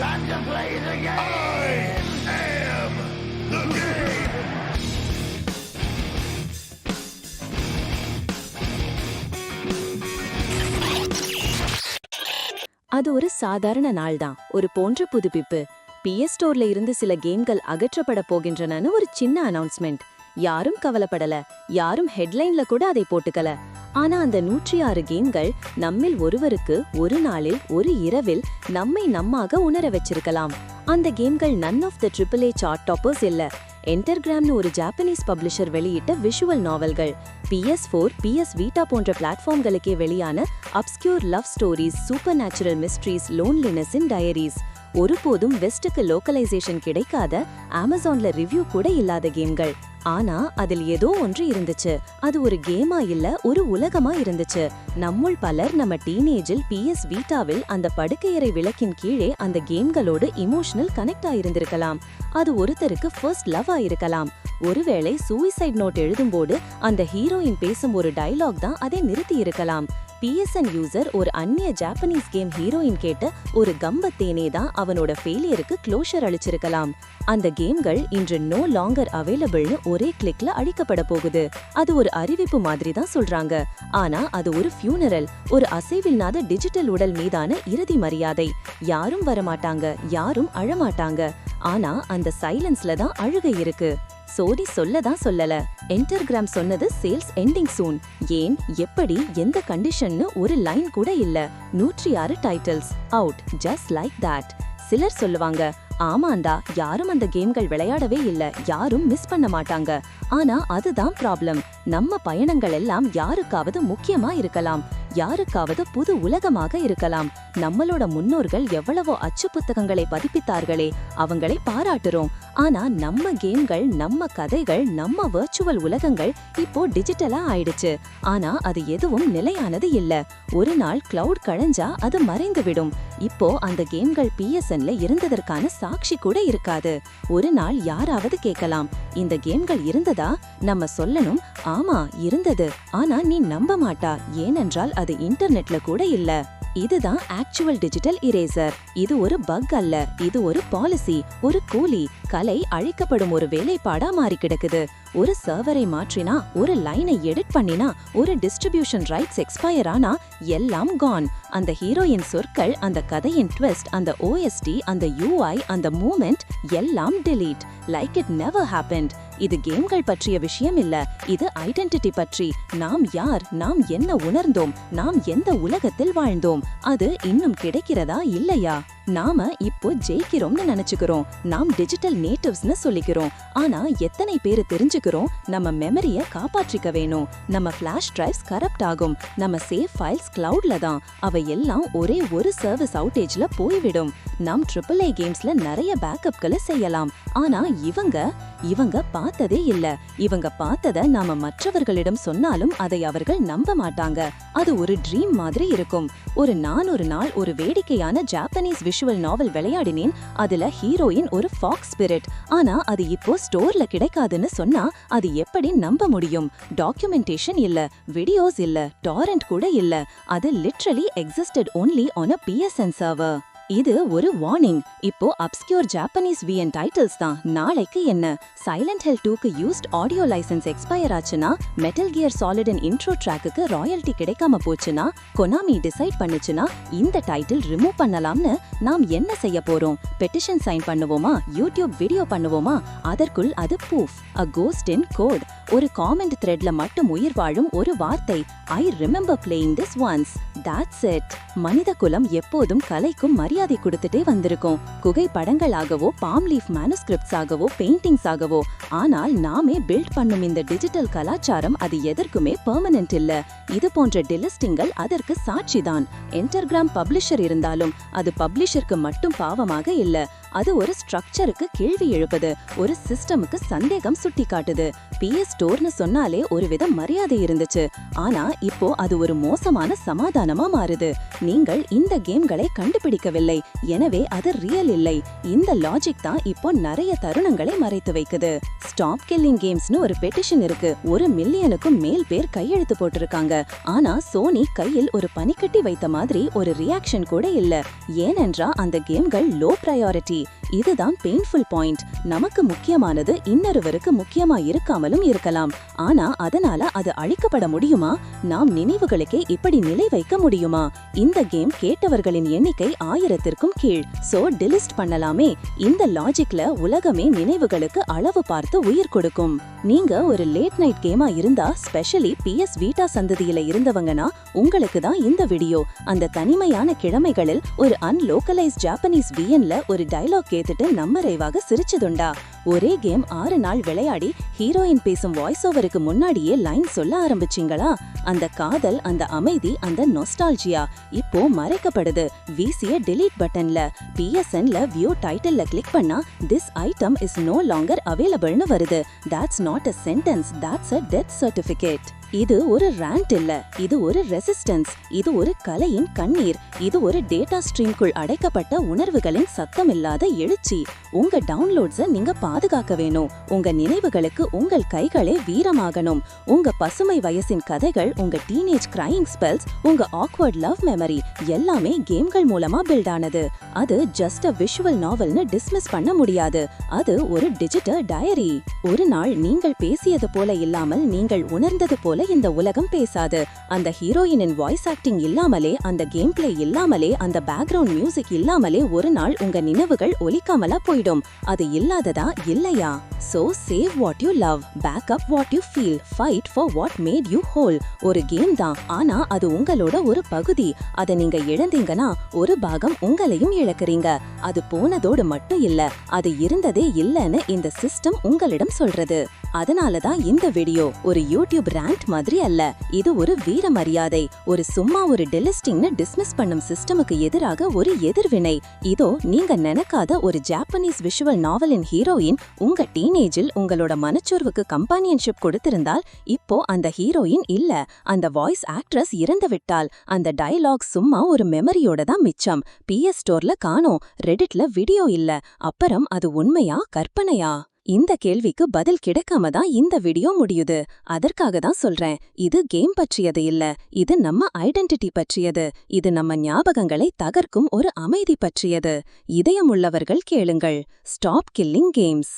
Time to play the game! I am the game! அது ஒரு சாதாரண நாள்தான். ஒரு போன்ற புதுப்பிப்பு. PS ஸ்டோர்ல இருந்து சில கேம்கள் அகற்றப்பட போகின்றனன்னு ஒரு சின்ன அனௌன்ஸ்மெண்ட். யாரும் கவலைப்படல, யாரும் ஹெட்லைன்ல கூட அதை போட்டுக்கல. ஆனா அந்த 106 கேம்கள் நம்மில் ஒருவருக்கு ஒரு நாளில் ஒரு இரவில் நம்மை நம்மாக உணர வச்சிருக்கலாம். அந்த கேம்கள் none of the AAA chart toppers இல்ல. என்டர்கிராம்னு ஒரு ஜாப்பனீஸ் பப்ளிஷர் வெளியிட்ட விஷுவல் நாவல்கள். PS4, PS Vita போன்ற பிளாட்ஃபார்ம்களுக்கே வெளியான obscure love stories, super natural mysteries, loneliness in diaries. ஒருபோதும் வெஸ்டுக்கு லோக்கலைசேஷன் கிடைக்காத, அமேசான்ல ரிவ்யூ கூட இல்லாத கேம்கள். ஆனா அதில் ஏதோ ஒன்று இருந்துச்சு. அது ஒரு கேமா இல்ல, ஒரு உலகமா இருந்துச்சு. நம்முள் பலர் நம்ம டீனேஜில் PS Vitaவில் அந்த படுக்கையறை விளக்கின் கீழே அந்த கேம்களோடு இமோஷனல் கனெக்ட் ஆயிருந்திருக்கலாம். அது ஒருத்தருக்கு ஃபர்ஸ்ட் லவ் ஆயிருக்கலாம். ஒருவேளை சூசைட் நோட் எழுதும்போது அந்த ஹீரோயின் பேசும் ஒரு டயலாக் தான் அதை நிறுத்தி இருக்கலாம். PSN யூசர் ஒரு அந்நிய ஜாப்பனீஸ் கேம் ஹீரோயின் கேட்ட ஒரு கம்பத்தேனே தான் அவனோட ஃபெயிலியருக்கு க்ளோஷர் அளிச்சிருக்கலாம். அந்த கேம்கள் இன்று நோ லாங்கர் அவைலபிள்னு ஒரே கிளிக்ல அழிக்கப்பட போகுது. அது ஒரு அறிவிப்பு மாதிரி தான் சொல்றாங்க. ஆனா அது ஒரு ஃபியூனரல், ஒரு அசைவில்லாத டிஜிட்டல் உடல் மீதான இறுதி மரியாதை. யாரும் வரமாட்டாங்க, யாரும் அழமாட்டாங்க. ஆனா அந்த சைலன்ஸ்ல தான் அழுகை இருக்கு. சோடி சொல்லதான் சொல்லல. என்டர்கிராம் சொன்னது சேல்ஸ் எண்டிங் சூன். ஏன், எப்படி, எந்த கண்டிஷன்னு ஒரு லைன் கூட இல்ல. 106 titles out just like that. சிலர் சொல்லுவாங்க, ஆமாண்டா, யாரும் அந்த கேம்கள் விளையாடவே இல்ல, யாரும் மிஸ் பண்ண மாட்டாங்க. ஆனா அதுதான் ப்ராப்ளம். நம்ம பயணங்கள் எல்லாம் யாருக்காவது முக்கியமா இருக்கலாம், யாருக்காவது புது உலகமாக இருக்கலாம். நம்மளோட முன்னோர்கள் எவ்வளவோ அச்சு புத்தகங்களை பதிப்பித்தார்களே, அவங்களை பாராட்டுறோம். ஆனா நம்ம கேம்கள், நம்ம கதைகள், நம்ம வர்ச்சுவல் உலகங்கள் இப்போ டிஜிட்டலா ஆயிடுச்சு. ஆனா அது எதுவும் நிலையானது இல்ல. ஒரு நாள் கிளவுட் கழஞ்சா அது மறைந்து விடும். இப்போ அந்த கேம்கள் PSNல இருந்ததற்கான சாட்சி கூட இருக்காது. ஒரு நாள் யாராவது கேட்கலாம், இந்த கேம்கள் இருந்ததா? நம்ம சொல்லணும், ஆமா இருந்தது. ஆனா நீ நம்ப மாட்டா, ஏனென்றால் அது இன்டர்நெட்ல கூட இல்ல. இதுதான் ஆக்சுவல் டிஜிட்டல் இரேசர். இது ஒரு பக் அல்ல, இது ஒரு பாலிசி, ஒரு கூலி. கலை அழிக்கப்படும் ஒரு வேலைப்பாடா மாறி கிடக்குது. ஒரு சர்வரை மாற்றினா, ஒரு லைனை எடிட் பண்ணினா, ஒரு டிஸ்ட்ரிபியூஷன் ரைட்ஸ் எக்ஸ்பயர் ஆனா எல்லாம் கான். அந்த ஹீரோயின் சொற்கள், அந்த கதையின் ட்விஸ்ட், அந்த OST, அந்த UI, அந்த மூமெண்ட் எல்லாம் delete. Like it never happened. இது கேம்கள் பற்றிய விஷயம் இல்ல, இது ஐடென்டிட்டி பற்றி. நாம் யார், நாம் என்ன உணர்ந்தோம், நாம் எந்த உலகத்தில் வாழ்ந்தோம், அது இன்னும் கிடைக்கிறதா இல்லையா? நாம இப்போ ஜெயிக்கிறோம்னு நினைச்சுக்கிறோம், நாம் டிஜிட்டல் நேட்டிவ்ஸ்னு சொல்லிக்கிறோம். ஆனா எத்தனை பேரு தெரிஞ்சுக்கிறோம், நம்ம மெமரிய காப்பாற்றிக்க வேணும். நம்ம ஃபிளாஷ் டிரைவ்ஸ் கரப்ட் ஆகும், நம்ம சேவ் ஃபைல்ஸ் கிளவுட்ல தான். அவை எல்லாம் ஒரே ஒரு சர்வீஸ் அவுட்டேஜ்ல போய்விடும். நாம் AAA கேம்ஸ்ல நிறைய பேக்கப்களை செய்யலாம். ஆனா இவங்க பார்த்ததே இல்ல. இவங்க பார்த்தத நாம மற்றவர்களிடம் சொன்னாலும் அதை அவர்கள் நம்ப மாட்டாங்க. அது ஒரு ட்ரீம் மாதிரி இருக்கும். நான் ஒரு நாள் ஒரு வேடிக்கையான ஜாப்பனீஸ் விஷுவல் நாவல் விளையாடினேன். அதுல ஹீரோயின் ஒரு ஃபாக்ஸ் ஸ்பிரிட். ஆனா அது இப்போ ஸ்டோர்ல கிடைக்காதுன்னு சொன்னா அது எப்படி நம்ப முடியும்? டாக்குமெண்டேஷன் இல்ல, வீடியோஸ் இல்ல, டாரண்ட் கூட இல்ல. அது literally existed only on a PSN server. இது ஒரு வார்னிங். இப்போ அப்ஸ்க்யூர் ஜாப்பனீஸ் VN டைட்டில்ஸ் தான். நாளைக்கு என்ன? சைலண்ட் ஹில் 2க்கு யூஸ்ட் ஆடியோ லைசன்ஸ் எக்ஸ்பயர் ஆச்சுன்னா, மெட்டல் கியர் சாலிடின் இன்ட்ரோ ட்ராக்குக்கு ராயல்டி கிடைக்காம போச்சுன்னா, கொனாமி டிசைட் பண்ணுச்சுன்னா இந்த டைட்டில் ரிமூவ் பண்ணலாம்னு நாம் என்ன செய்ய போறோம்? பெட்டிஷன் சைன் பண்ணுவோமா? யூடியூப் வீடியோ பண்ணுவோமா? அதற்குள் அது பூஃப், a ghost in code. ஒரு காமெண்ட் த்ரெட்ல மட்டும் உயிர் வாழும் ஒரு வார்த்தை, I remember playing this once. That's it. மனித குலம் எப்போதும் கலைக்கும் மரியாதை கொடுத்துட்டே வந்திருக்கும். குகைப்படங்களாகவோ, பாம் லீஃப் மேனுஸ்கிரிப்ட்ஸ் ஆகவோ, பெயிண்டிங்ஸ் ஆகவோ. ஆனால் நாமே பில்ட் பண்ணும் இந்த டிஜிட்டல் கலாச்சாரம் அது எதற்குமே பெர்மனன்ட் இல்ல. இது போன்ற டிலிஸ்டிங்கள் அதற்கு சாட்சிதான். என்டர்கிராம் பப்ளிஷர் இருந்தாலும் அது பப்ளிஷருக்கு மட்டும் பாவமாக இல்ல. அது ஒரு ஸ்ட்ரக்சருக்கு கேள்வி எழுப்புது, ஒரு சிஸ்டமுக்கு சந்தேகம் சுட்டி காட்டுது. PS ஸ்டோர்னு சொன்னாலே ஒரு வித மரியாதை இருந்துச்சு. ஆனா இப்போ அது ஒரு மோசமான சமாதானமா மாறுது. நீங்கள் இந்த கேம்களை கண்டுபிடிக்கவில்லை. இல்லை, எனவே அது ரியல் இல்லை. இந்த லாஜிக் தான் இப்போ நிறைய தருணங்களை மறைத்து வைக்குது. ஸ்டாப் கில்லிங் கேம்ஸ்னு ஒரு பெட்டிஷன் இருக்கு. 1 மில்லியனுக்கும் மேல் பேர் கையெழுத்து போட்டிருக்காங்க. ஆனா சோனி கையில் ஒரு பனிக்கட்டி வைத்த மாதிரி ஒரு ரியாக்ஷன் கூட இல்ல. ஏனென்றா அந்த கேம்கள் லோ பிரையாரிட்டி. இதுதான் பெயின்ஃபுல் பாயிண்ட். நமக்கு முக்கியமானது இன்னொருவருக்கு முக்கியமா இருக்காமலும் இருக்கலாம். ஆனா அதனால அது அழிக்கப்பட முடியுமா? நாம் நினைவுகளுக்கே இப்படி நிலை வைக்க முடியுமா? இந்த கேம் கேட்டவர்களின் எண்ணிக்கை 1000க்கும் கீழ். சோ டிலிஸ்ட் பண்ணலாமே. இந்த லாஜிக்ல உலகமே நினைவுகளுக்கு அளவு பார்த்து உயிர் கொடுக்கும். நீங்க ஒரு லேட் நைட் கேமா இருந்தா, ஸ்பெஷலி PS வீட்டா சந்ததியில இருந்தவங்கன்னா உங்களுக்கு தான் இந்த வீடியோ. அந்த தனிமையான கிழமைகளில் ஒரு அன்லோக்கலைஸ் ஜாப்பனீஸ் VNல ஒரு டயலாக் கேட்டுட்டு நம்மறைவாக சிரிச்சதுண்டா? ஒரே கேம் 6 நாள் விளையாடி ஹீரோயின் பேசும் வாய்ஸ் ஓவருக்கு முன்னாடியே லைன் சொல்ல ஆரம்பிச்சிங்களா? அந்த காதல், அந்த அமைதி, அந்த நொஸ்டால்ஜியா இப்போ மறைக்கப்படுது. வீசிய delete பட்டன்ல. PSNல வியூ டைட்டில்ல கிளிக் பண்ணா this item is no longer availableனு வருது. That's not a sentence, that's a death certificate. இது ஒரு rant இல்ல, இது ஒரு ரெசிஸ்டன்ஸ். இது ஒரு கலையின் கண்ணீர். இது ஒரு டேட்டா ஸ்ட்ரீம்குள் அடைக்கப்பட்ட உணர்வுகளின் சத்தமில்லாத எழுச்சி. உங்க டவுன்லோட்ஸ நீங்க பாதுகாக்க வேணும். உங்க நினைவுகளுக்கு உங்கள் கைகளே வீரமாகணும். உங்க பசுமை வயசின் கதைகள், உங்க டீனேஜ் கிரையிங் ஸ்பெல்ஸ், உங்க ஆக்வர்ட் லவ் மெமரி எல்லாமே கேம்கள் மூலமா பில்ட் ஆனது. அது ஜஸ்ட் அ விஷுவல் நாவல்னு டிஸ்மிஸ் பண்ண முடியாது. அது ஒரு டிஜிட்டல் டயரி. ஒரு நாள் நீங்கள் பேசியது போல இல்லாமல், நீங்கள் உணர்ந்தது போல இந்த உலகம் பேசாது. அந்த ஹீரோயினின் வாய்ஸ் ஆக்டிங் இல்லாமலே, அந்த கேம் பிளே இல்லாமலே, அந்த பேக்ரவுண்ட் மியூசிக் இல்லாமலே ஒரு நாள் உங்க நினைவுகள் ஒலிக்காமலா போயிடும். அது இல்லாததா இல்லையா? So save what you love, back up what you feel, fight for what made you whole. ஒரு கேம் தான், ஆனா அது உங்களோட ஒரு பகுதி. அதை நீங்க இழந்தீங்கன்னா ஒரு பாகம் உங்களையும் இழக்கிறீங்க. அது போனதோடு மட்டும் இல்ல, அது இருந்ததே இல்லன்னு இந்த சிஸ்டம் உங்களிடம் சொல்றது. அதனாலதான் இந்த வீடியோ ஒரு யூடியூப் ரேண்ட் மாதிரி அல்ல. இது ஒரு வீர மரியாதை. சும்மா ஒரு டெலிஸ்டிங்னு டிஸ்மிஸ் பண்ணும் சிஸ்டமுக்கு எதிராக ஒரு எதிர்வினை. இதோ நீங்க நினைக்காத ஒரு ஜாப்பனீஸ் விஷுவல் நாவலின் ஹீரோயின் உங்க டீனேஜில் உங்களோட மனச்சோர்வுக்கு கம்பானியன்ஷிப் கொடுத்திருந்தால், இப்போ அந்த ஹீரோயின் இல்ல, அந்த வாய்ஸ் ஆக்ட்ரஸ் இறந்து விட்டால். அந்த டயலாக் சும்மா ஒரு மெமரியோட தான் மிச்சம். PS ஸ்டோர்ல காணோம், ரெடிட்ல வீடியோ இல்ல. அப்புறம் அது உண்மையா கற்பனையா? இந்த கேள்விக்கு பதில் கிடைக்காம தான் இந்த வீடியோ முடியுது. அதற்காக தான் சொல்றேன், இது கேம் பற்றியது இல்ல, இது நம்ம ஐடென்டிட்டி பற்றியது. இது நம்ம ஞாபகங்களை தகர்க்கும் ஒரு அமைதி பற்றியது. இதயமுள்ளவர்கள் கேளுங்கள். Stop killing games.